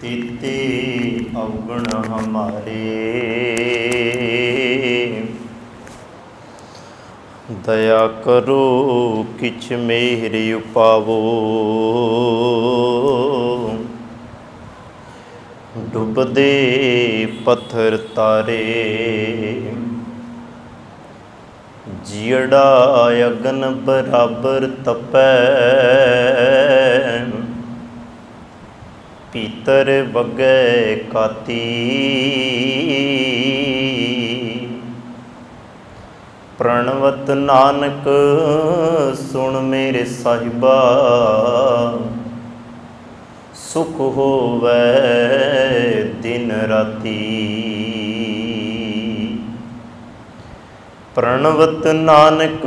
तेते अवगुण हमारे, दया करो किछ मेहर उपावो। डुबदे पत्थर तारे, जियड़ा अगन बराबर तपै। भीतर बगै काती, प्रणवत नानक सुन मेरे साहिबा। सुख होवै दिन राती, प्रणवत नानक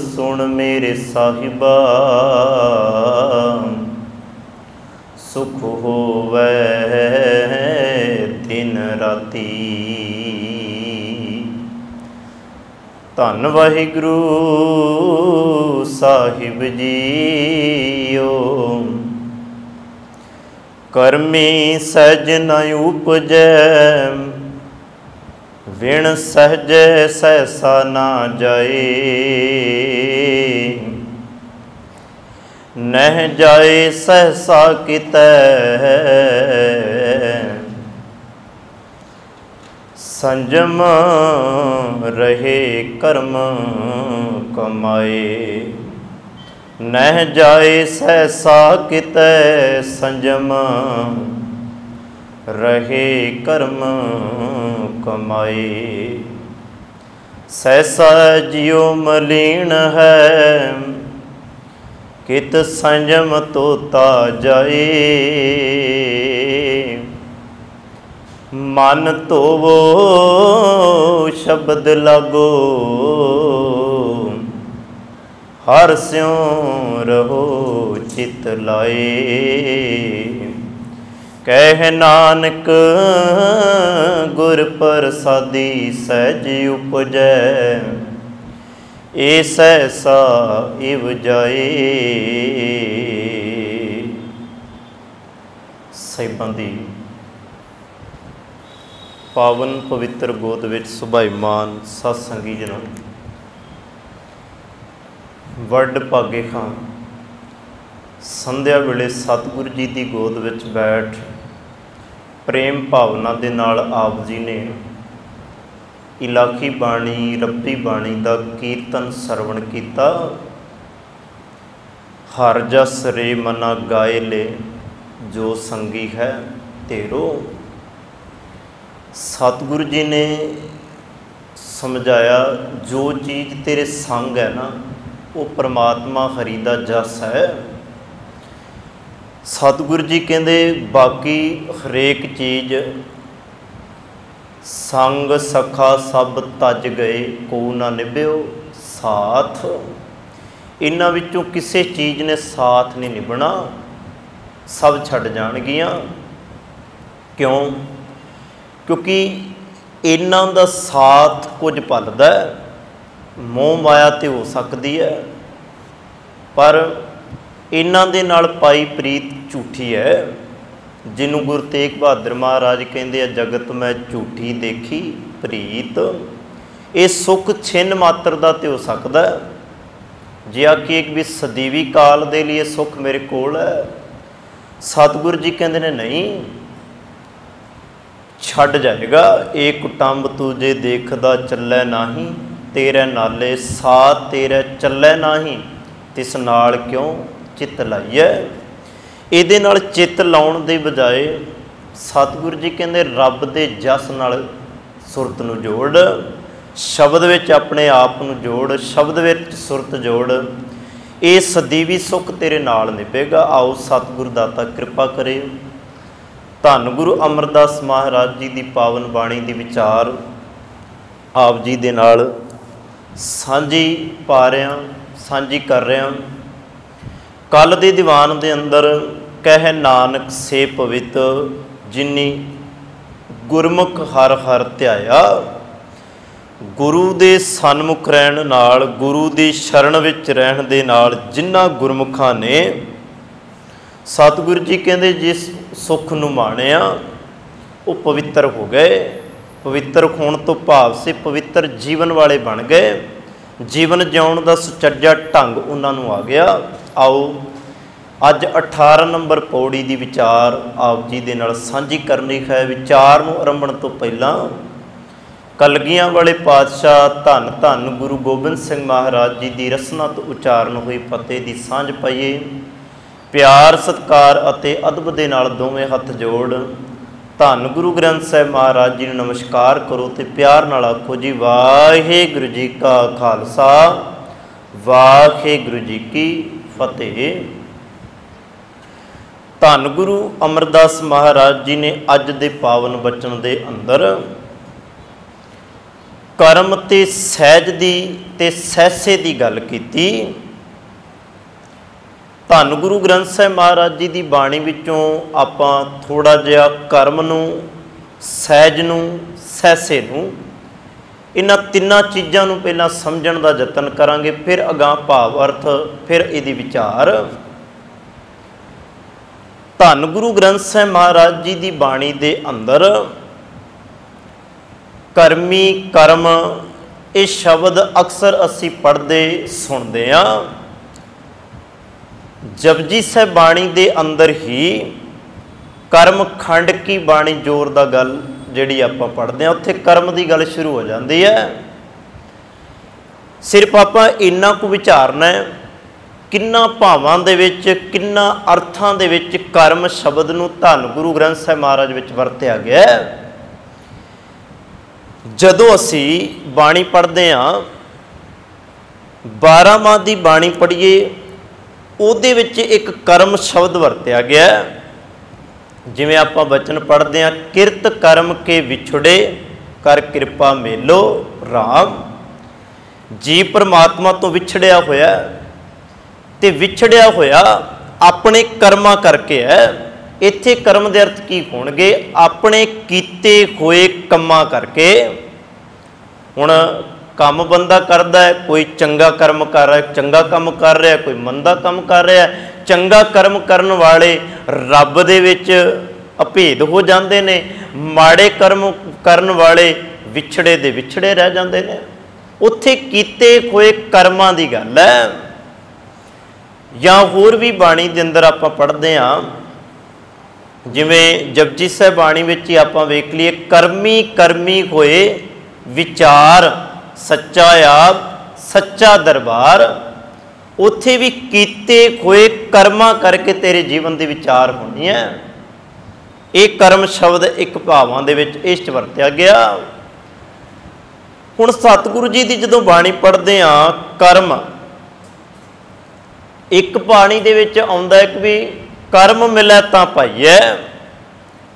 सुन मेरे साहिबा। सुख होवै दिन राती। धन वाहिगुरु साहिब जीओ, करमी सहज न उपजै। विण सहज सहसा ना जाए, नह जाए सहसा कितै। संजम रहे कर्म कमाए, नह जाए सहसा कितै। संजम रहे कर्म कमाए, सहसा जियो मलीन है। कित संजम तोता जाए, मन धोवो शब्द लागो। हर स्यों रहो चित लाए, कह नानक गुर प्रसादी सहज उपजै। ए सहसा इव जाए। साहिबां दी पावन पवित्र गोद विच सुभाईमान सतसंगी जनों, वड भागे खां संध्या वेले सतगुरु जी की गोद विच बैठ प्रेम भावना दे नाल आप जी ने इलाकी बाणी रब्बी बाणी का कीर्तन सरवण किया। हर जस रे मना गाए ले, जो संगी है तेरो। सतगुरु जी ने समझाया, जो चीज़ तेरे संग है ना, वो परमात्मा हरि दा जस है। सतगुरु जी कहते बाकी हरेक चीज़ संग सखा सब तज गए, को ना निभ्यो साथ। इन्हां विचों किसी चीज़ ने साथ नहीं निभना, सब छड़ जाणगियां। क्यों? क्योंकि इन्हां दा साथ कुछ पलदा है, मोह माया ते हो सकती है, पर इन्हां दे नाल पाई प्रीत झूठी है। जिन्हों गुरु तेग बहादुर महाराज कहते हैं, जगत में झूठी देखी प्रीत। ये सुख छिन्न मात्र का तो हो सकता है, जे आखिए भी सदीवी काल के लिए सुख मेरे कोल है। सतगुरु जी कहते हैं नहीं, छड़ जाएगा। एक कुटुंब तुझे देखदा चलै नाही, तेरे नाले साथ तेरे चलै नाही। तिस नाल क्यों चित लाइए। ਇਹਦੇ ਨਾਲ चित लाउण ਦੇ बजाए सतगुरु जी कहते रब दे जस नाल सुरत नूं जोड़, शब्द विच अपने आप नूं जोड़, शब्द विच सुरत जोड़। ये सदीवी सुख तेरे नाल निभेगा। आओ सतगुरु दाता कृपा करे। धन गुरु अमरदास महाराज जी की पावन बाणी की विचार आप जी दे नाल सांझी पा रहा, सांझी कर रहा। कल दे दीवान दे अंदर कह नानक से पवित, जिन्नी गुरमुख हर हर ध्याया। गुरु दे सन्मुख रहण नाल, गुरु दी शरण विच रहण दे नाल जिन्हां गुरमुखां ने सतगुरु जी कहते जिस सुख नूं माणिया वो पवित्र हो गए। पवित्र होने तो भाव से पवित्र जीवन वाले बन गए। जीवन जिउण का सुचज्जा ढंग उन्होंने आ गया। आओ अज 18 नंबर पौड़ी की विचार आप जी दे नाल सांझी करनी है। विचार नूं आरंभण तो पहला कलगियां वाले पातशाह धन धन गुरु गोबिंद सिंह महाराज जी की रसना तो उचारण हुई फतेह की सांझ पाइए। प्यार सत्कार अते अदब दे नाल दोवें हथ जोड़ धन गुरु ग्रंथ साहिब महाराज जी ने नमस्कार करो तो प्यार नाल आखो जी वाहिगुरू जी का खालसा वाहिगुरू जी की फतेह। धन गुरु अमरदास महाराज जी ने अज दे पावन बचन दे अंदर कर्म ते सहज दी ते सहसे दी गल कीती। धन गुरु ग्रंथ साहिब महाराज जी की बाणी विचों आपां थोड़ा जिहा कर्म नूं सहज नूं सहसे नूं इन्हां तिन्नां चीज़ां नूं पहलां समझण दा यतन करांगे, फिर अगां भाव अर्थ फिर इहदी विचार। धन गुरु ग्रंथ साहिब महाराज जी की बाणी दे अंदर कर्मी कर्म ये शब्द अक्सर असी पढ़ते सुनते हाँ। जपजी साहिब बाणी दे अंदर ही कर्म खंड की बाणी जोर दा गल जिहड़ी आपां पढ़ते हैं उत्थे कर्म की गल शुरू हो जाती है। सिर्फ आपां इन्ना को विचारना है किन्ना भावां दे विच किन्ना अर्थां दे विच कर्म शब्द नूं धन गुरु ग्रंथ साहिब महाराज विच वरत्या गया। जदों असी बाणी पढ़ते हाँ 12 माह की बाणी पढ़िए उहदे विच एक कर्म शब्द वरत्या गया। जिवें आपां वचन पढ़ते हैं किरत कर्म के विछुड़े कर कृपा मेलो राम। जी परमात्मा तो विछड़िया होया ते विछड़िया होया अपने कर्मां करके है। इत्थे कर्म दे अर्थ की होणगे अपने कीते होए कम्मां करके। हुण काम बंदा करदा है, कोई चंगा कर्म कर रहा है, चंगा काम कर रहा है, कोई मंदा काम कर रहा है। चंगा कर्म करन वाले रब दे विच अभेद हो जाते ने, माड़े कर्म करन वाले विछड़े दे विछड़े रह जाते ने। उत्थे कीते होए कर्मां दी गल है। या होर भी बाणी दे अंदर आपां पढ़ते हाँ जिवें जपजी साहिब बाणी विच ही आपां वेख लीए कर्मी कर्मी होए विचार सच्चा आप सच्चा दरबार। उत्थे भी कीते होए कर्मां करके तेरे जीवन की विचार होनी है। एक कर्म शब्द एक भावां दे विच इस वरत्या गया। हुण सतगुरु जी की जदों बाणी पढ़ते हाँ कर्म एक बाणी दे विच आउंदा है कि भी कर्म मिले तां पाइए।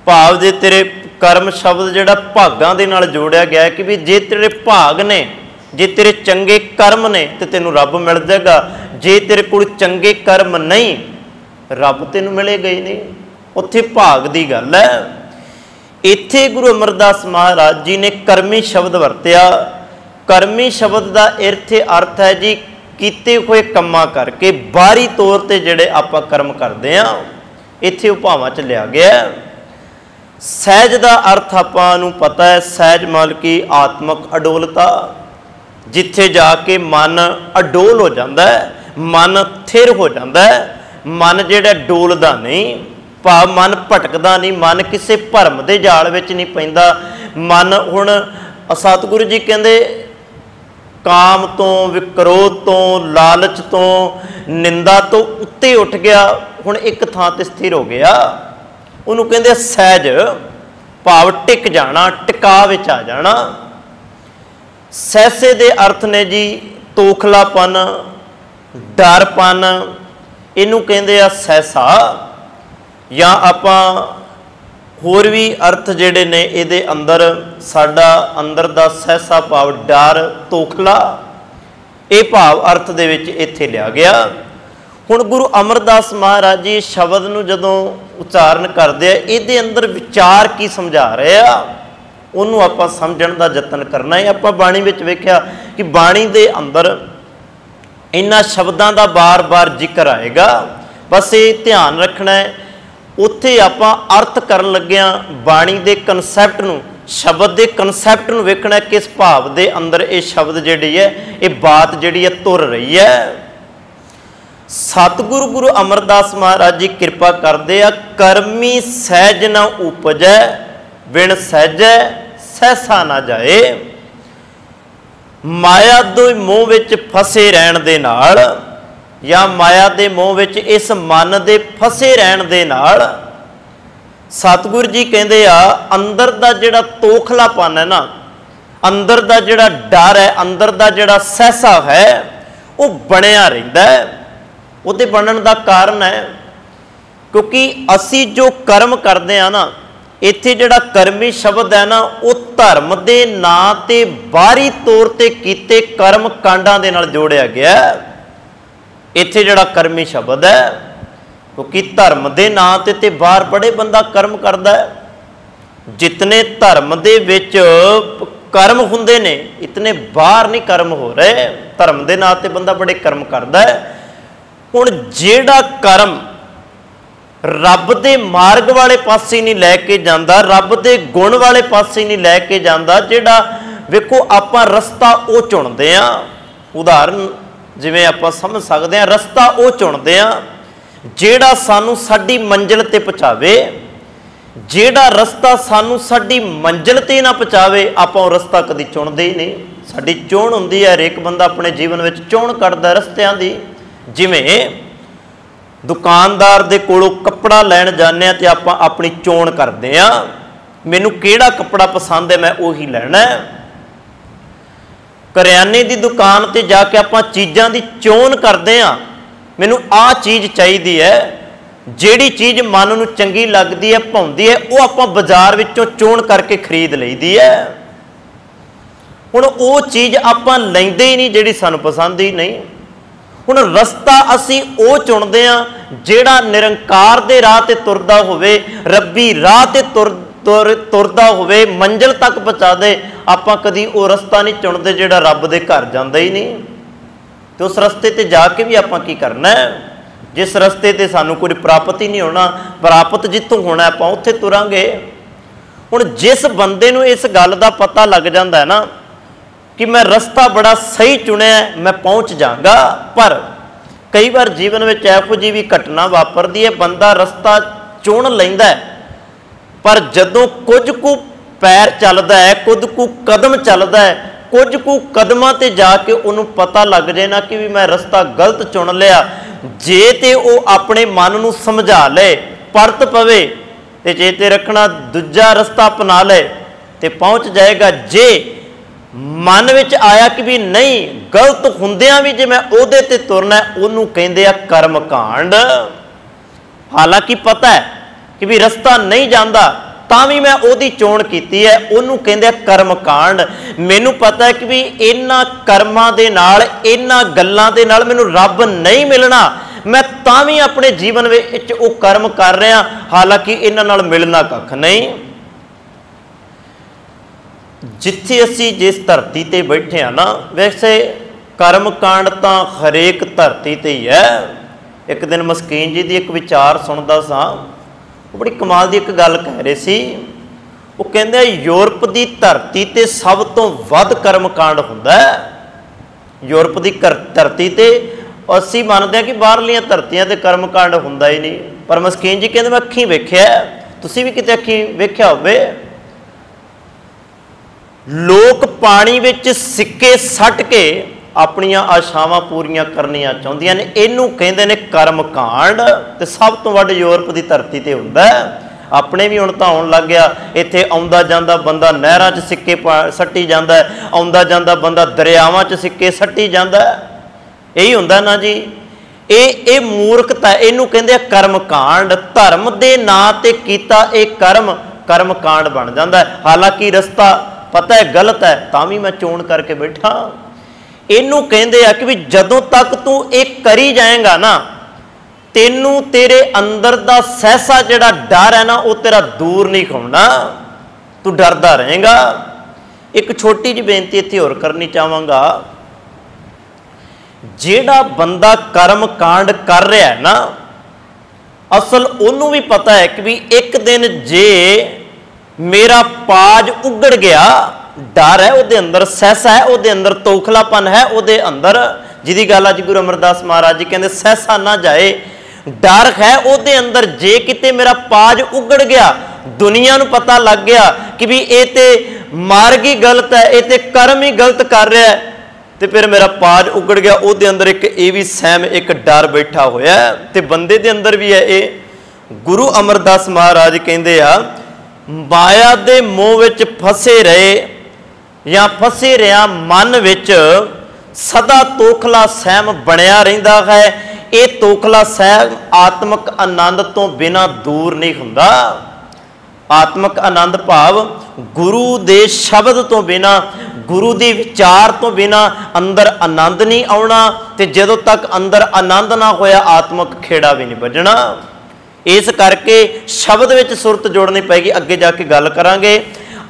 भाव जे तेरे कर्म शब्द जिहड़ा भागां दे नाल जोड़िया गया है कि भी जे तेरे भाग ने जे तेरे चंगे कर्म ने तो तेनों रब मिल जाएगा। जे तेरे कोल चंगे कर्म नहीं रब तेनों मिलेगा ही नहीं। उत्थे भाग की गल है। इत्थे गुरु अमरदास महाराज जी ने कर्मी शब्द वरत्या। कर्मी शब्द का इत्थे अर्थ है जी कीते हुए कम्मां करके बाहरी तौर पर जिहड़े आपां कर्म करते हैं इत्थे भावां च लिया गया। सहज का अर्थ आपां नूं पता है, सहज मतलब की आत्मक अडोलता, जिथे जाके मन अडोल हो जाता है, मन थिर हो जाता है, मन जिहड़ा डोलदा नहीं, भाव मन भटकदा नहीं, मन किसी भरम के जाल विच नहीं पैंदा। मन हुण सतगुरु जी कहंदे काम तो विक्रोध तो लालच तो निंदा तो उत्ते उठ गया, हुण एक थां ते स्थिर हो गया। उन्होंने कहते सहज भाव टिक जाना, टिका विच आ जाना। सहसे दे अर्थ ने जी तोखलापन डरपन, इनू कहते आ सहसा। या आपां होर भी अर्थ जिहड़े ने इहदे अंदर साडा अंदर दा सहसा भाव डर तोखला ये भाव अर्थ दे विच इत्थे लिया गया। हुण गुरु अमरदास महाराज जी शब्द नूं जदों उचारण करदे आ इहदे अंदर विचार की समझा रहे आ उन्होंने आपां समझण दा यतन करना है। आपां बाणी विच वेखिया कि बाणी दे अंदर इन्हां शब्दां दा बार बार जिक्र आएगा। बस ये ध्यान रखना है। उत्थे आपां अर्थ करन लग्गिआं बाणी दे कनसैप्ट नूं, शब्द के कनसैप्ट नूं वेखना, किस भाव के अंदर ये शब्द जिहड़ी है, ये बात जिहड़ी है तुर रही है। सतगुरु गुरु अमरदास महाराज जी कृपा करते आ, करमी सहज न उपजै, बिन सहजै सहसा ना जाए। माया दे मोह विच फसे रहन दे नाल, या माया दे मोह विच इस मन दे फसे रहन दे नाल सतगुरु जी कहते आ, अंदर दा जिहड़ा तोखलापन है ना, अंदर दा जिहड़ा डर है, अंदर दा जिहड़ा सहसा है, वो बनिया रहिंदा है। उहदे बनन दा कारण है क्योंकि असी जो कर्म करते हैं ना, इत्थे जिहड़ा कर्मी शब्द है ना, वो धर्म के नां ते बाहरी तौर ते कीते कर्म कांडां दे नाल जोड़िया गया। इत्थे जिहड़ा कर्मी शब्द है, क्योंकि धर्म के नां ते बाहर बड़े बंदा कर्म करता है। जितने धर्म दे विच कर्म हुंदे ने, इतने बाहर नहीं कर्म हो रहे। धर्म के नां ते बंदा बड़े कर्म करता है। हुण जिहड़ा कर्म रब दे मार्ग वाले पासे नहीं लैके जांदा, रब दे गुण वाले पासे नहीं लैके जांदा, जिहड़ा वेखो आपां रस्ता वो चुनदे आ। उदाहरण जिवें आपां समझ सकते हैं, रस्ता वो चुनदे आ जिहड़ा सानू साडी मंजिल ते पहुंचावे। जिहड़ा रस्ता सानू साडी मंजिल ते ना पहुंचावे, आपां वो रस्ता कदी चुनदे ही नहीं। साडी चोण हुंदी है, हरेक बंदा अपने जीवन विच चोण करदा रस्तियां दी। जिवें दुकानदार दे कोलों कपड़ा लैण जाने ते आपां अपनी चोण करदे आ, मैनू किहड़ा कपड़ा पसंद है मैं उही लैणा है। करियाने की दुकान ते जाके आपां चीज़ां दी चोण करदे आ, मैनू आ चीज़ चाहिदी है। जिहड़ी चीज़ मन नूं चंगी लगदी है, भाउंदी है, वो आपां बाजार विचों चोण करके खरीद लईदी है। हुण वो चीज़ आपां लैंदे ही नहीं जिहड़ी सानूं पसंद ही नहीं। हुण रस्ता असी वो चुनते हैं जिहड़ा निरंकार दे राह ते तुरदा होवे, रब्बी राह ते तुरदा होवे, मंजिल तक पहुँचा दे। आपां कदी वो रस्ता नहीं चुनते जिहड़ा रब दे घर जांदा ही नहीं। तो उस रस्ते ते जाके भी आपां की करना है? जिस रस्ते ते सानू कोई प्राप्त ही नहीं होना, प्राप्त जित्थों होना आपां उत्थे तुरांगे। हुण जिस बंदे नूं इस गल दा पता लग जांदा है ना कि मैं रस्ता बड़ा सही चुनिया, मैं पहुँच जाऊँगा, पर कई बार जीवन में इहो जी भी घटना वापरती है, बंदा रस्ता चुन लैंदा है, पर जदों कुछ कु पैर चलता है, कुछ कु कदम चलता है, कुछ कु कदमां ते जाके उन्होंने पता लग जाए ना कि भी मैं रस्ता गलत चुन लिया, जे ते वो अपने मन नूं समझा ले, परत पवे ते चेते रखना दूजा रस्ता अपना ले ते पहुँच जाएगा। जे मन विच आया कि भी नहीं गलत हुंदियां भी जे मैं ओहदे ते तुरना, उन्होंने कहंदे आ कर्म कांड। हालांकि पता है कि भी रस्ता नहीं जाता, तां भी मैं ओहदी चोण कीती है, उन्होंने कहंदे आ कर्म कांड। मैनू पता है कि भी इन्हां कर्मां दे नाल, इन्हां गल्लां दे नाल मैनू रब नहीं मिलना, मैं तां भी अपने जीवन विच वो कर्म कर रहा, हालांकि इन्हां नाल मिलना कख नहीं। जिथे असी जिस धरती ते बैठे हैं ना, वैसे कर्म कांड तो हरेक धरती ते ही है। एक दिन मस्कीन जी की एक विचार सुनता सा, वो बड़ी कमाल की एक गल कह रहे सी। वो कहते यूरोप की धरती ते सब तो वध कर्म कांड हुंदा है। यूरोप की धरती ते असी मानते हैं कि बाहरलियां धरतियां ते कर्म कांड हुंदा ही नहीं, पर मस्कीन जी कहते मैं अखीं वेख्या, तुसीं भी किते अखीं वेख्या होवे। लोग पानी विच सिक्के सट के अपनियां आशावां पूरियां करनियां चाहुंदियां ने, इनू कहंदे ने कर्म कांड। ते सब तो वड्ड यूरोप की धरती ते हुंदा है। अपने भी हुण तां आउण लग गया, इत्थे आउंदा जांदा बंदा नहरां 'च सिक्के सट्टी जांदा है, आउंदा जांदा बंदा दरियावां 'च सिक्के सट्टी जांदा है। यही हुंदा ना जी, ये मूर्खता, इनू कहंदे कर्म कांड। धर्म दे नां ते कीता एक कर्म कांड बन जांदा है। हालांकि रस्ता पता है गलत है, तां भी मैं चोण करके बैठा। इनू कहंदे आ कि भी जदों तक तू एक करी जाएगा ना, तेनू तेरे अंदर दा सहसा जिहड़ा डर है ना, वो तेरा दूर नहीं होना, तू डरदा रहेगा। एक छोटी जी बेनती इत्थे होर करनी चाहांगा, जिहड़ा बंदा कर्म कांड कर रहा है ना, असल उन्होंने भी पता है कि भी एक दिन जे मेरा पाज उगड़ गया, डर है उहदे अंदर, सहसा है उहदे अंदर, तोखलापन है उहदे अंदर, जिहदी गल अज गुरु अमरदास महाराज जी कहते सहसा ना जाए, डर है उहदे अंदर। जे किते मेरा पाज उगड़ गया, दुनिया नूं पता लग गया कि भी ये तो मार्ग ही गलत है, ये तो कर्म ही गलत कर रहा है, तो फिर मेरा पाज उगड़ गया, उहदे अंदर एक ये भी सहम, एक डर बैठा होया है, तो बंदे दे अंदर भी है ये। गुरु अमरदास महाराज कहते आ, माया दे मोह विच फसे रहे या फसे रहा मन विच सदा तोखला सहम बनया रहिंदा है। ये तोखला सहम आत्मक आनंद तो बिना दूर नहीं हुंदा। आत्मक आनंद भाव गुरु दे शब्द तो बिना, गुरु दे विचार तो बिना अंदर आनंद नहीं आउणा, ते जदों तक अंदर आनंद ना होया आत्मक खेड़ा भी नहीं बजना। इस करके शब्द विच सुरत जोड़नी पैगी, अगे जाके गल करांगे।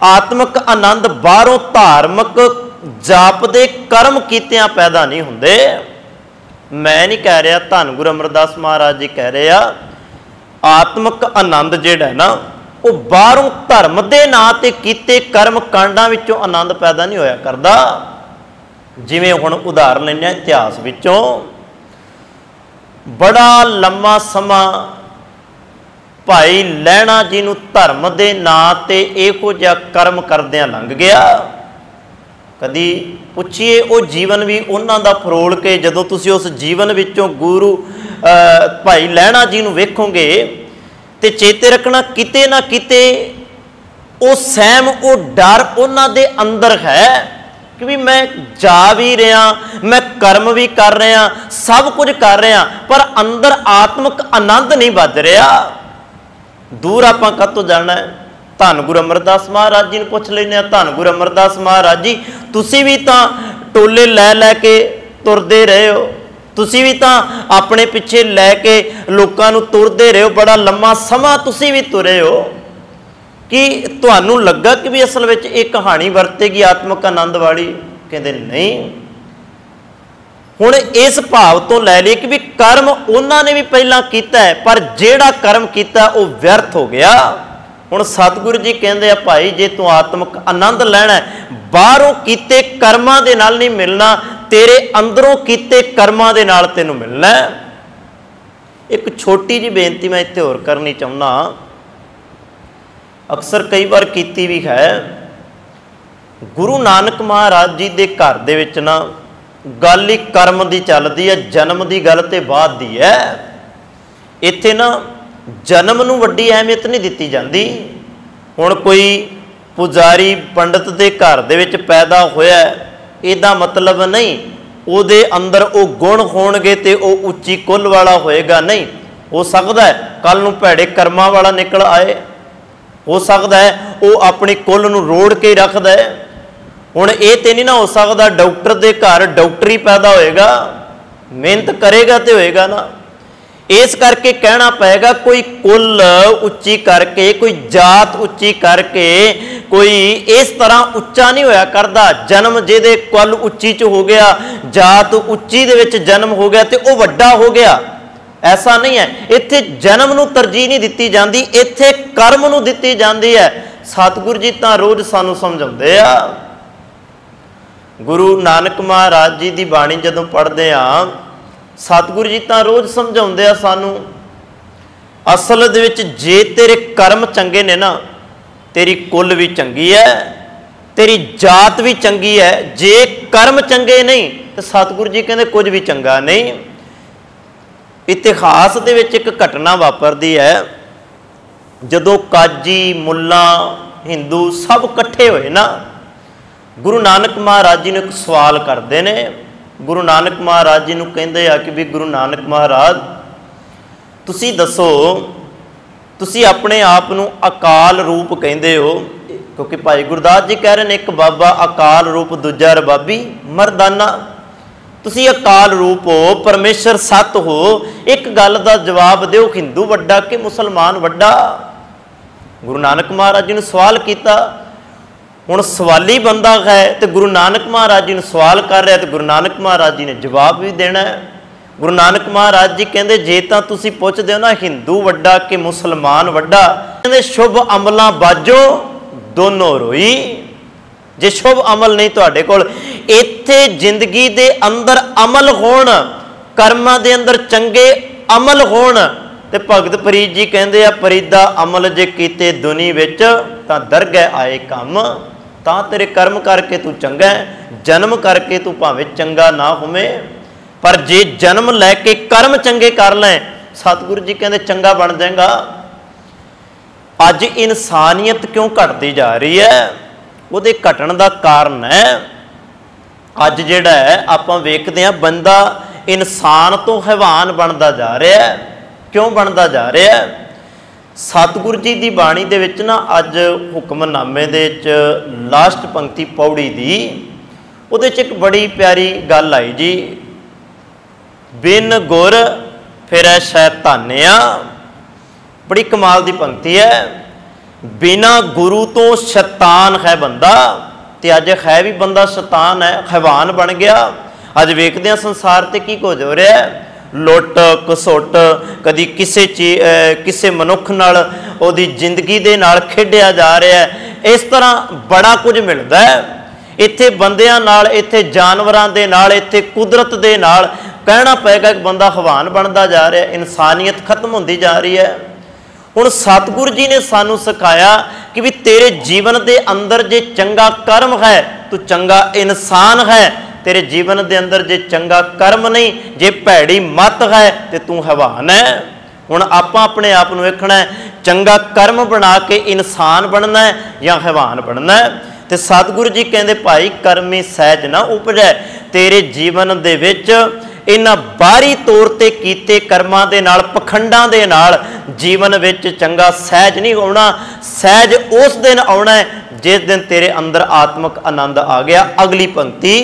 आत्मक आनंद बाहरों धार्मिक जापदे कर्म कीतियां पैदा नहीं हुंदे। मैं नहीं कह रहा, धन गुरु अमरदास महाराज जी कह रहे आ, आत्मक आनंद जिहड़ा है ना वो बाहरों धर्म के नां ते कीते कर्म कांडां विचों आनंद पैदा नहीं होया करदा। जिवें हुण उदाहरण लैंदे इतिहास विचों, बड़ा लंबा समा भाई लहणा जी नूं धर्म के नां ते इहो जिहा कर्म करदिआं लंघ गया। कदी पुछिए वो जीवन भी उन्हां दा फरोल के, जदों तुसीं उस जीवन विचों गुरु भाई लहणा जी नूं वेखोगे ते चेते रखना किते ना किते वो सहम, वो डर उन्हां दे अंदर है कि भी मैं जा भी रहा, मैं कर्म भी कर रहा, सब कुछ कर रहा, पर अंदर आत्मक आनंद नहीं बज रहा। दूर आपां कतों जाना है? धन गुरु अमरदास महाराज जी ने पूछ लेने। धन गुरु अमरदास महाराज जी तुसी भी तो टोले लै लै के तुरदे रहे हो, तुसी भी तो अपने पिछे लैके लोगों नूं तुरदे रहे हो, बड़ा लंबा समा तुसी भी तुरे हो, कि तुहानूं लगा कि भी असल में एक कहानी वरतेगी आत्मक आनंद वाली? कहते नहीं। हुण इस भाव तो लै लिए कि भी कर्म उन्होंने भी पहला किया है, पर जिहड़ा कर्म किया वो व्यर्थ हो गया। हुण सतगुरु जी कहते हैं भाई जे तू आत्मक आनंद लैना है, बाहरों कीते कर्मां दे नाल नहीं मिलना, तेरे अंदरों कीते कर्मां दे नाल तैनूं मिलना है। एक छोटी जी बेनती मैं इत्थे होर करनी चाहुंदा, अक्सर कई बार कीती भी है। गुरु नानक महाराज जी दे घर दे विच ना गल ही कर्म दी चलदी है, जन्म दी गल ते बाद दी है। इत्थे ना जन्म नूं वड्डी अहमियत नहीं दित्ती जाती। हुण कोई पुजारी पंडित दे घर दे विच पैदा होया, इहदा मतलब नहीं उहदे अंदर वो गुण होणगे ते वो उच्ची कुल वाला होएगा, नहीं। हो सकदा है कल नूं भैड़े कर्मां वाला निकल आए, हो सकदा है वो अपनी कुल नूं रोड़ के रखदा है। हुण ये तो नहीं ना हो सकता डॉक्टर के घर डॉक्टर ही पैदा होएगा, मेहनत करेगा तो होएगा ना। इस करके कहना पएगा कोई कुल उच्ची करके, कोई जात उच्ची करके कोई इस तरह उच्चा नहीं होया करदा। जन्म जिहदे कुल उच्ची च हो गया, जात उच्ची दे विच जन्म हो गया तो वह वड्डा हो गया, ऐसा नहीं है। इत्थे जन्म नूं तरजीह नहीं दित्ती जांदी, इत्थे कर्म नूं दित्ती जांदी है। सतगुरु जी तां रोज़ सानूं समझाउंदे आ। गुरु नानक महाराज जी की बाणी जदों पढ़ते हाँ, सतगुरु जी तां रोज़ समझाउंदे आ सानूं, असल दे विच जे तेरे कर्म चंगे ने ना, तेरी कुल भी चंगी है, तेरी जात भी चंगी है। जे कर्म चंगे नहीं तो सतगुरु जी कहते कुछ भी चंगा नहीं। इतिहास दे विच एक घटना वापरदी है, जदों काजी मुल्ला हिंदू सब इकट्ठे होए ना, गुरु नानक महाराज जी ने एक सवाल करते हैं। गुरु नानक महाराज जी ने कहते हैं कि भी गुरु नानक महाराज तुसी दसो, तुसी अपने आप नूं अकाल रूप कहते हो, क्योंकि भाई गुरदास जी कह रहे हैं एक बाबा अकाल रूप दूजा रबाबी मरदाना, तुसी अकाल रूप हो, परमेश्वर सत हो। एक गल का जवाब दो, हिंदू वड्डा कि मुसलमान वड्डा? गुरु नानक महाराज जी ने सवाल किया। हुण सवाली बंदा है तो गुरु नानक महाराज जी ने सवाल कर रहा है, तो गुरु नानक महाराज जी ने जवाब भी देना है। गुरु नानक महाराज जी कहते जे तां तुसीं पुछदे हो ना हिंदू वड्डा कि मुसलमान वड्डा, कहते शुभ अमलां बाजो दोनों रोई। जे शुभ अमल नहीं तुहाडे कोल, इत्थे जिंदगी दे अंदर अमल होण, कर्मां दे अंदर चंगे अमल होण, ते भगत फरीद जी कहते आ फरीदा अमल जे कीते दुनी विच तां दरगह आए कम। तां तेरे कर्म करके तू चंगा है, जन्म करके तू भावें चंगा ना होवे, पर जे जन्म लैके कर्म चंगे कर लें, सतगुरु जी कहते चंगा बन जाएगा। अज इंसानियत क्यों घटती जा रही है? ਉਹਦੇ घटन का कारण है अज जिहड़ा है आपां वेखदे हां बंदा इंसान तो हैवान बनता जा रहा है। क्यों बनता जा रहा है? सतगुरु जी की बाणी दे विच ना अज हुक्मनामे दे विच लास्ट पंक्ति पौड़ी दी, उहदे च एक बड़ी प्यारी गल आई जी, बिन गुर फिरै शैतानिया। बड़ी कमाल की पंक्ति है। बिना गुरु तो शैतान है बंदा, तो अज है भी बंदा शैतान है, हैवान बन गया। अज वेखदे हां संसार ते की कुछ हो रहा है, लुट घसुट, कदी किसे मनुख नाल ओदी जिंदगी दे नाल खेडिया जा रहा है। इस तरह बड़ा कुछ मिलता है इत्थे बंदियां नाल, इत्थे जानवरां दे नाल, इत्थे कुदरत दे नाल। कहना पेगा कि बंदा हैवान बनता जा रहा है, इंसानियत खत्म होती जा रही है। हुण सतगुरु जी ने सानू सिखाया कि भी तेरे जीवन के अंदर जे चंगा कर्म है तू चंगा इंसान है, तेरे जीवन के अंदर जे चंगा कर्म नहीं, जे भैड़ी मत है तो तू हैवान है। हुण आपां अपने आप नूं वेखना है, चंगा कर्म बना के इंसान बनना है या हैवान बनना है। तो सतगुरु जी कहते भाई कर्मी सहज ना उपजै। तेरे जीवन दे विच इन्हां बाहरी तौर ते कीते कर्मां दे नाल, पखंडां दे नाल जीवन विच चंगा सहज नहीं होना। सहज उस दिन आना है जिस दिन तेरे अंदर आत्मक आनंद आ गया। अगली पंक्ति,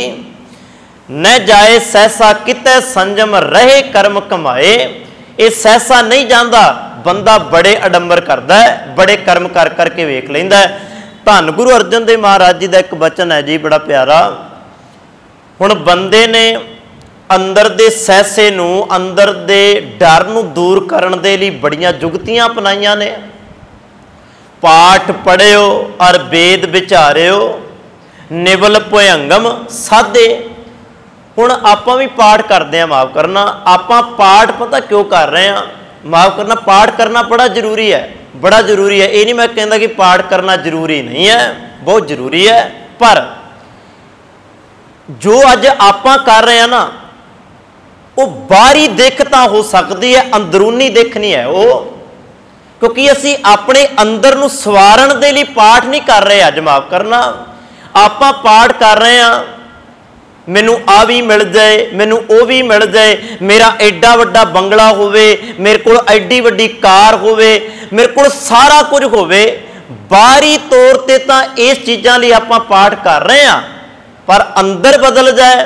न जाए सहसा कितै संजम रहे कर्म कमाए। ये सहसा नहीं जाता, बंदा बड़े अडंबर करता है, बड़े कर्म कर करके वेख लैंदा है। धन गुरु अर्जन देव महाराज जी का एक बचन है जी बड़ा प्यारा। हुण बंदे ने अंदर दे सहसे नूं, अंदर दे डर नूं दूर करन दे लई बड़ियां जुगतियां अपनाईयां ने। पाठ पढ़ियो और वेद विचारियो, निवल भयंगम साधे। हुण आपां भी पाठ करते हैं, माफ़ करना, आपां पाठ पता क्यों कर रहे हैं? माफ़ करना, पाठ करना बड़ा जरूरी है, बड़ा जरूरी है। ये नहीं मैं कहता कि पाठ करना जरूरी नहीं है, बहुत जरूरी है। पर जो अज आपां कर रहे हैं ना, वो बाहरी दिख तां हो सकती है, अंदरूनी दिख नहीं है वो। क्योंकि असी अपने अंदर नूं सवारण दे लई पाठ नहीं कर रहे। अज माफ़ करना, आपां पाठ कर रहे हैं, मैनू आ भी मिल जाए, मैनू वो भी मिल जाए, मेरा एडा वड्डा बंगला होवे, मेरे को एडी वड्डी कार होवे, मेरे को सारा कुछ होवे। बाहरी तौर ते तां इस चीज़ां लई आपां पाठ कर रहे हैं, पर अंदर बदल जाए,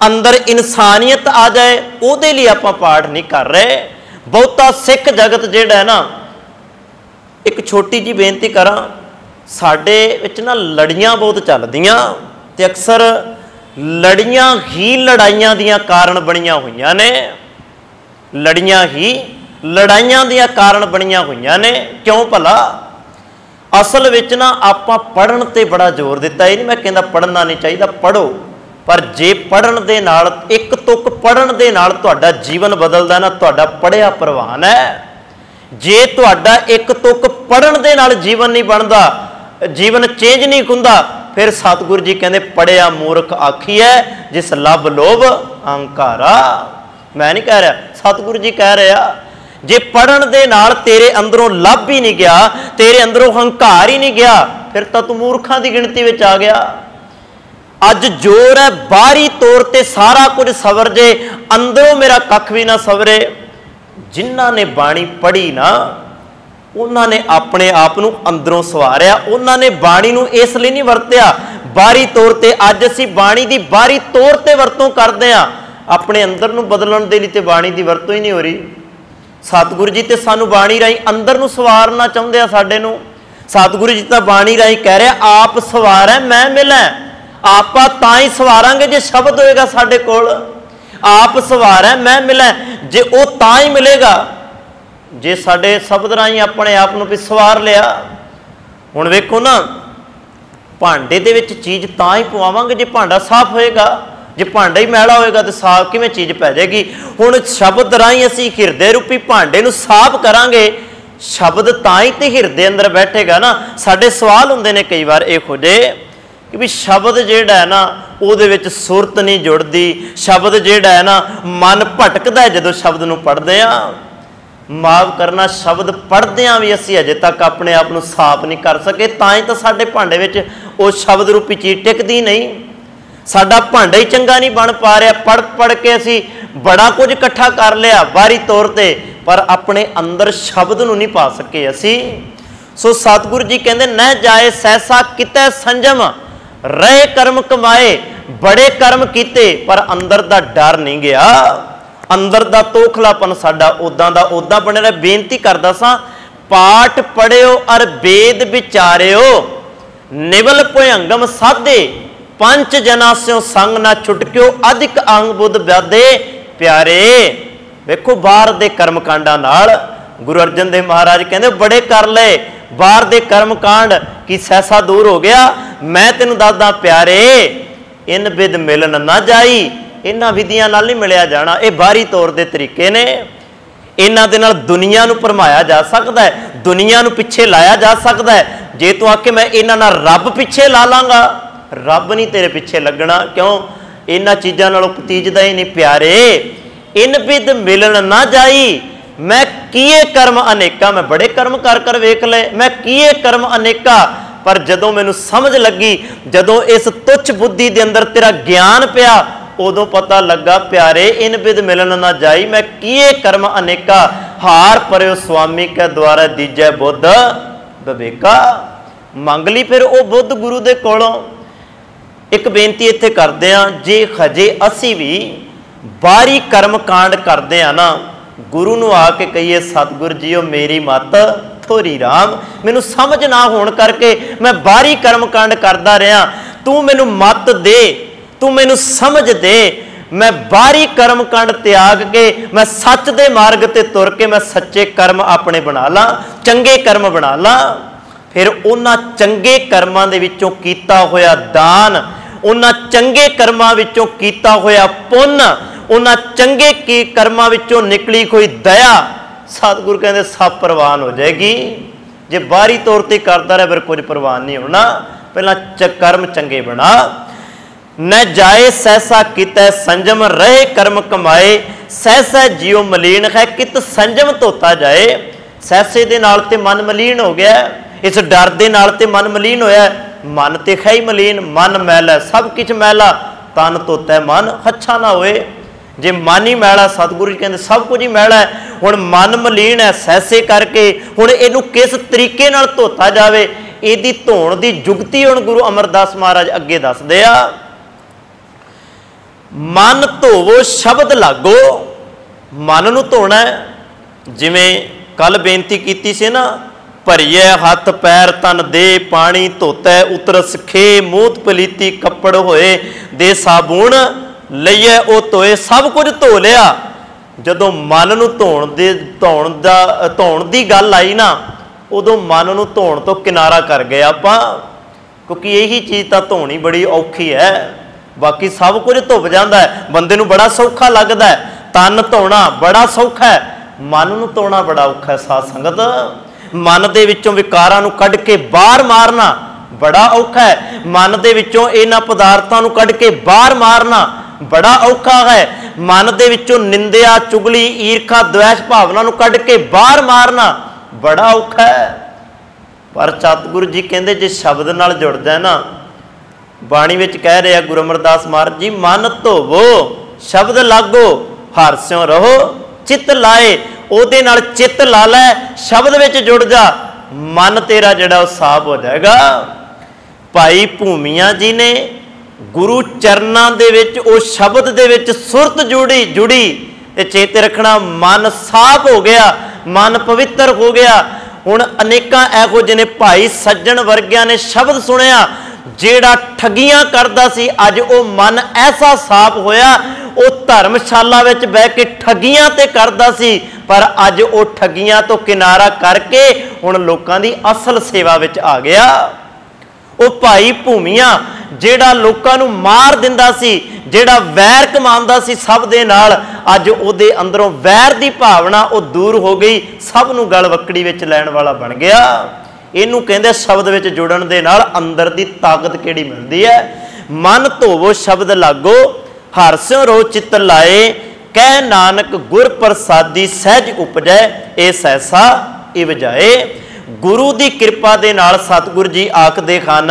अंदर इंसानियत आ जाए, उहदे लई आपां पाठ नहीं कर रहे। बहुता सिख जगत जिहड़ा है ना, एक छोटी जी बेनती करा, साडे विच ना लड़ियां बहुत चलदियां ते अक्सर लड़ियां ही लड़ाइयां दियां कारण बणियां होईयां ने। लड़ियां ही लड़ाइयां दियां कारण बणियां होईयां ने। क्यों भला? असल विच ना आपां पढ़न ते बड़ा जोर दिता। ये नहीं मैं कहंदा पढ़ना नहीं चाहिए, पढ़ो, पर जे पढ़न दे नाल, एक तुक पढ़न दे नाल तुहाडा जीवन बदलदा ना, तुहाडा पढ़िया प्रवान है। जे तुहाडा एक तुक पढ़न दे नाल जीवन नहीं बनदा, जीवन चेंज नहीं हुंदा, फिर सतगुरु जी कहते पढ़िया मूर्ख आखिए जिस लभ लोभ अहंकारा। मैं नहीं कह रहा, सतगुरु जी कह रहे जे पढ़न दे नाल तेरे अंदरों लभ ही नहीं गया, तेरे अंदरों हंकार ही नहीं गया, फिर तो तू मूर्खां की गिणती में आ गया। अज जोर है बाहरी तौर ते सारा कुछ सवर जे, अंदरों मेरा कख भी ना सवरे। जिन्हां ने बाणी पढ़ी ना, उन्होंने अपने आप नूं अंदरों सवारिया, उन्होंने बाणी नूं इस लई नहीं वरत्या बाहरी तौर ते। अज असी बाणी की बाहरी तौर ते वरतों करते हैं, अपने अंदर नूं बदलण दे लई ते बाणी की वरतों ही नहीं हो रही। सतगुरु जी तो सानू बाणी राही अंदर नूं सवारना चाहुंदे आ साडे नूं। सतगुरु जी तो बाणी राही कह रहे आप सवार है मैं मिला। आपां तां ही सवारांगे जे शब्द होएगा साडे कोल। आप सवार है मैं मिला, जे वो तां ही मिलेगा जे साडे शब्द राही अपने आप नूं भी सवार लिया। हुण वेखो ना, भांडे दे विच चीज़ तां ही पवावांगे जे भांडा साफ होएगा, जे भांडा ही मैला होएगा तो साफ किवें चीज़ पै जाएगी। हुण शब्द राही असीं हिरदे रूपी भांडे नूं साफ करांगे, शब्द तां ही ते हिरदे अंदर बैठेगा ना। साडे सवाल हुंदे ने कई बार इहो जिहे कि भी शब्द जिहड़ा है ना उहदे विच सुरत नहीं जुड़दी, शब्द जिहड़ा है ना मन भटकदा है जदों शब्द नूं पढ़दे आ। माफ़ करना, शब्द पढ़द्या भी असी अजे तक अपने आप को साफ नहीं कर सके, तां ही तो साडे भांडे विच वो शब्द रूपी चीज़ टिकदी नहीं। साडा भांडा ही चंगा नहीं बन पा रहा, पढ़ पढ़ के असी बड़ा कुछ इकट्ठा कर लिया बाहरी तौर पर, पर अपने अंदर शब्द नूं नहीं पा सके असी। सो सतगुरु जी कहते न जाए सहसा कितै संजम, रहे कर्म कमाए बड़े कर्म कीते, पर अंदर दा डर नहीं गया, अंदर दा तोखलापन साडा उदां दा उदां बने रहा। बेनती करदा सां, पाठ पढ़ियो अर वेद विचारियो, निवल भयंगम साधे, पंच जना स्यों संग ना छुटक्यो, अधिक अंग बुध व्याधे प्यारे। वेखो बाहर दे कर्म कांडां नाल गुरु अर्जन देव महाराज कहते बड़े कर ले, बाहर दे कर्म कांड की सहसा दूर हो गया। मैं तेनू दसदा प्यारे, इन विद मिलन ना जाई, इन्हां विधियां नाल नहीं मिलिया जाना। ये बाहरी तौर के तरीके ने, इन्हां दे नाल दुनिया नूं भरमाया जा सकता है, दुनिया नूं पिछे लाया जा सकता है। जे तू आके मैं इन्हां नाल रब पिछे ला लांगा, रब नहीं तेरे पिछे लगना, क्यों इन्हां चीज़ां नालों पतीजदा ही नहीं। प्यारे इन विद मिलन ना जाई, मैं किए कर्म अनेका, मैं बड़े कर्म कर कर वेख ले, मैं किए कर्म अनेका, पर जदों मैनूं समझ लगी, जदों इस तुच्छ बुद्धि दे अंदर तेरा ज्ञान पिया, उदों पता लगा प्यारे इन विद मिलन ना जाई, मैं किए कर्म अनेका, हार परयो स्वामी के द्वारा दीजै बुद्ध विवेका। मंग ली फिर वो बुद्ध गुरु दे कोलों। एक बेनती इत्थे करदे आ, जे हजे असी भी बाहरी कर्म कांड करदे आ ना, गुरु नूं आके कहिए सतगुर जीओ मेरी मत थोरी राम, मैनूं समझ ना होण करके मैं बाहरी कर्म कांड करदा रहा, तू मैनूं मत दे, तू मैनूं समझ दे, मैं बाहरी कर्म कांड त्याग के मैं सच दे मार्ग ते तुर के मैं सच्चे कर्म अपने बना ला, चंगे कर्म बना ला। फिर उन्हां चंगे कर्मां दे विचों कीता होया दान, उन्हां चंगे कर्मां विचों कीता होया पुण्य, उन्हां चंगे की कर्मां विचों निकली कोई दया, सतगुरु कहते सब प्रवान हो जाएगी। जे बाहरी तौर पर करता रहे फिर कुछ प्रवान नहीं होना, पहला कर्म चंगे बना। न जाए सहसा कितै संजम, रहे कर्म कमाए, सहसा जियो मलीन है, कित संजम धोता जाए। सहसे दे नाल ते मन मलीन हो गया, इस डर दे नाल ते मन मलीन होया, मन ते है ही मलीन, मन मैला सब कुछ मैला, तन धोता है मन अच्छा ना होए। जे मन ही मैला, सतगुरु जी कहते सब कुछ ही मैला है, हुण मन मलीन है सहसे करके, हुण इहनूं किस तरीके नाल धोता जावे, इहदी धोण दी जुगती हुण गुरु अमरदास महाराज अगे दसदे आ। मन धोवो शब्द लागो, मन नूं धोना है। जिवें कल बेनती कीती सी ना, भरिए हथ पैर तन दे पानी धोता उतरस खे, मूत पलीती कपड़ होए दे साबुण लईए ओ धोए, सब कुछ धो लिया। जदों मन नूं धोण दी गल आई ना, उदों मन नूं धोण तो किनारा कर गए आपां, क्योंकि यही चीज़ तो धोनी बड़ी औखी है। बाकी सब कुछ धुप जाता है, बंदे नूं बड़ा सौखा लगता है, तन धोना बड़ा सौखा है, मन नूं धोना बड़ा औखा है। साध संगत मन दे विचों विकारां नूं कढ के बाहर मारना बड़ा औखा है, मन दे विचों इन्हां पदार्थां नूं कढ के बाहर मारना बड़ा औखा है, मन दे विचों निंदिया चुगली ईर्खा द्वेष भावना नूं कढ के बाहर मारना बड़ा औखा है। पर सतगुरु जी कहते जे शब्द नाल जुड़दा है ना, बाणी विच कह रहे गुरु अमरदास महाराज जी, मन धोवो शब्द लागो, हारस्यों रहो चित्त लाए, ओदे नाल चित्त ला लै, शब्द विच जुड़ जा, मन तेरा जिहड़ा साफ हो जाएगा। भाई भूमिया जी ने गुरु चरनां दे विच ओ शब्द दे विच सुरत जुड़ी ते चेते रखना, मन साफ हो गया, मन पवित्र हो गया। हुण अनेकां इहो जिहे भाई सज्जन वर्गियां ने शब्द सुनिया, जेड़ा ठगियां करदा सी, अज ओ मन ऐसा साफ होया, वो धर्मशाला विच बह के ठगियां ते करदा सी, पर अज वो ठगियां तो किनारा करके हुण लोकां दी असल सेवा विच आ गया। वो भाई भूमिया जेड़ा लोकां नूं मार दिंदा सी, जेड़ा वैर कमांदा सी सब दे नाल, अज उहदे अंदरों वैर दी भावना वो दूर हो गई, सब नूं गल वक्कड़ी विच लैण वाला बन गया। इनू कहंदे शब्द विच जुड़न दे नाल अंदर दी ताकत किहड़ी मिलदी है। मन धोवो शब्द लागो, हरस्यों रो चित लाए, कह नानक गुर प्रसादी सहज उपजै, ए सहसा इव जाए। गुरु की कृपा दे नाल सतगुरु जी आखदे हन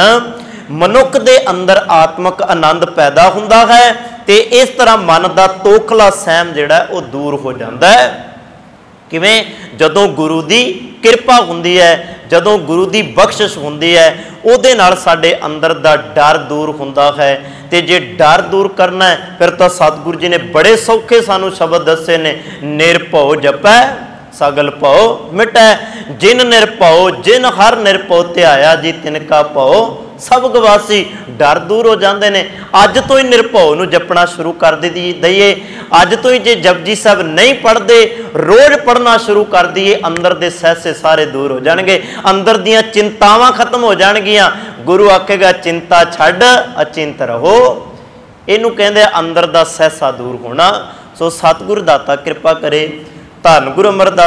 मनुख दे अंदर आत्मक आनंद पैदा हुंदा है, ते इस तरह मन का तोखला सहम जिहड़ा वो दूर हो जाता है। किवें? जदों गुरु की कृपा हुंदी है, जदों गुरु की बख्शिश हुंदी है, उहदे नाल साडे अंदर दा डर दूर हुंदा है। ते जे डर दूर करना है फिर तो सतगुरु जी ने बड़े सौखे सानू शब्द दसे ने, निरभौ जपै सगल भौ मिटै, जिन निर्भौ जिन हर निर्भौ ध्याया जी तिनका भौ सब गवासी। डर दूर हो जाते हैं। अज तो ही निर्भौ नूं जपना शुरू कर दईए, अज तो ही जे जपजी साहब नहीं पढ़ते रोज़ पढ़ना शुरू कर दईए, अंदर दे सहसे सारे दूर हो जाएंगे, अंदर दियां चिंतावां खत्म हो जाणगियां। गुरु आखेगा चिंता छड्ड अचिंत रहो, इनू कहंदे अंदर दा सहसा दूर होना। सो सतगुरु दाता कृपा करे। धन गुरु अमरदास